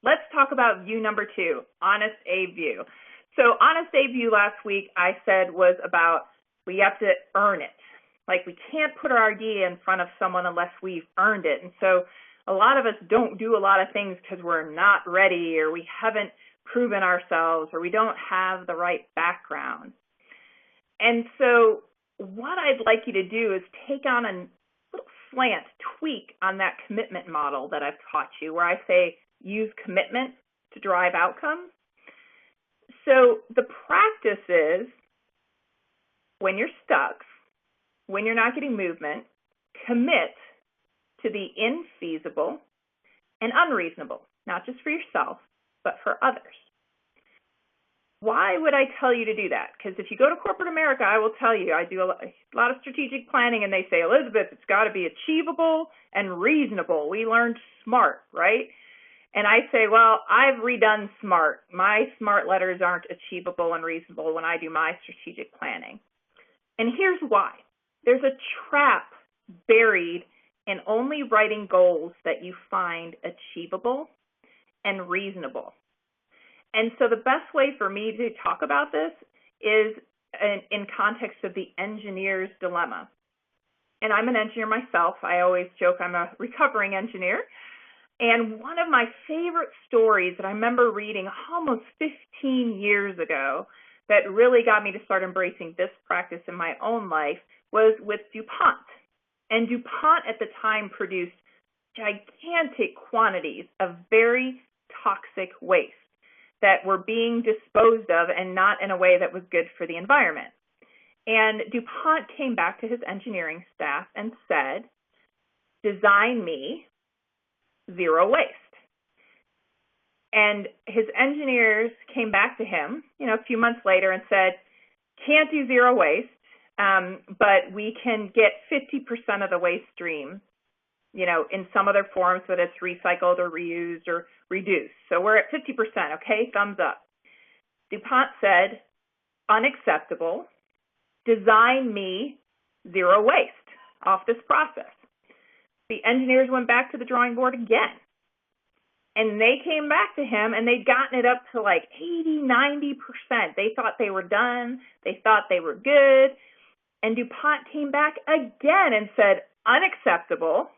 let's talk about view number 2, Honest Abe View. So Honest Abe View last week I said was about we have to earn it. Like we can't put our idea in front of someone unless we've earned it. And so a lot of us don't do a lot of things because we're not ready or we haven't proven ourselves or we don't have the right background. And so what I'd like you to do is take on a little slant, tweak on that commitment model that I've taught you, where I say use commitment to drive outcomes. So the practice is when you're stuck, when you're not getting movement, commit to the infeasible and unreasonable, not just for yourself, but for others. Why would I tell you to do that? Because if you go to corporate America, I will tell you, I do a lot of strategic planning, and they say, Elizabeth, it's got to be achievable and reasonable. We learned SMART, right? And I say, well, I've redone SMART. My SMART letters aren't achievable and reasonable when I do my strategic planning. And here's why. There's a trap buried in only writing goals that you find achievable and reasonable. And so the best way for me to talk about this is in context of the engineer's dilemma. And I'm an engineer myself. I always joke I'm a recovering engineer. And one of my favorite stories that I remember reading almost 15 years ago that really got me to start embracing this practice in my own life was with DuPont. And DuPont at the time produced gigantic quantities of very toxic waste that were being disposed of and not in a way that was good for the environment. And DuPont came back to his engineering staff and said, design me zero waste. And his engineers came back to him, a few months later and said, can't do zero waste, but we can get 50% of the waste stream, in some other forms, whether it's recycled or reused or reduced. So we're at 50%, okay? Thumbs up. DuPont said, unacceptable. Design me zero waste off this process. The engineers went back to the drawing board again. And they came back to him and they'd gotten it up to like 80, 90%. They thought they were done. They thought they were good. And DuPont came back again and said, unacceptable.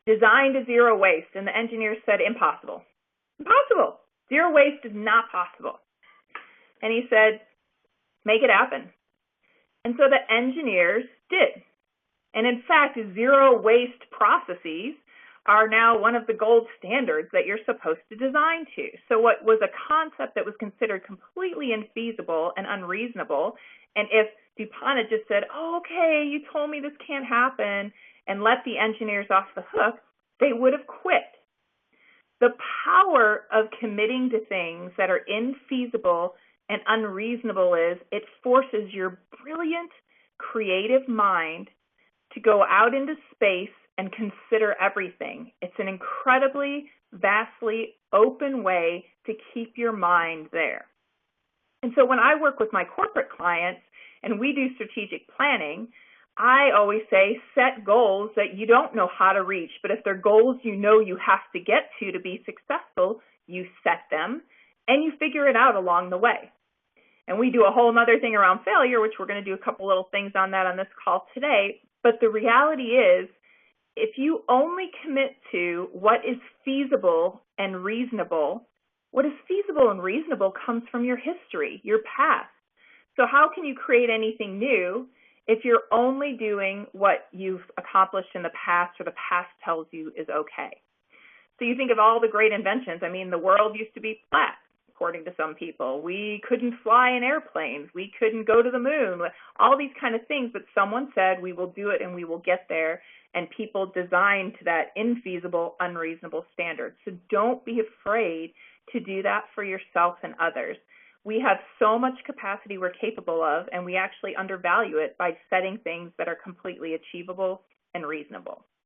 Designed to zero waste. And the engineers said, impossible. Impossible. Zero waste is not possible. And he said, make it happen. And so the engineers did. And in fact, zero waste processes are now one of the gold standards that you're supposed to design to. So what was a concept that was considered completely infeasible and unreasonable, and if DuPont had just said, oh, okay, you told me this can't happen, and let the engineers off the hook, they would have quit. The power of committing to things that are infeasible and unreasonable is it forces your brilliant, creative mind to go out into space and consider everything. It's an incredibly, vastly open way to keep your mind there. And so when I work with my corporate clients and we do strategic planning, I always say set goals that you don't know how to reach, but if they're goals you know you have to get to be successful, you set them and you figure it out along the way. And we do a whole other thing around failure, which we're going to do a couple little things on that on this call today. But the reality is, if you only commit to what is feasible and reasonable, what is feasible and reasonable comes from your history, your past. So how can you create anything new if you're only doing what you've accomplished in the past or the past tells you is okay? So you think of all the great inventions. I mean, the world used to be flat, according to some people. We couldn't fly in airplanes. We couldn't go to the moon. All these kind of things, but someone said we will do it and we will get there, and people designed to that infeasible, unreasonable standard. So don't be afraid to do that for yourself and others. We have so much capacity we're capable of, and we actually undervalue it by setting things that are completely achievable and reasonable.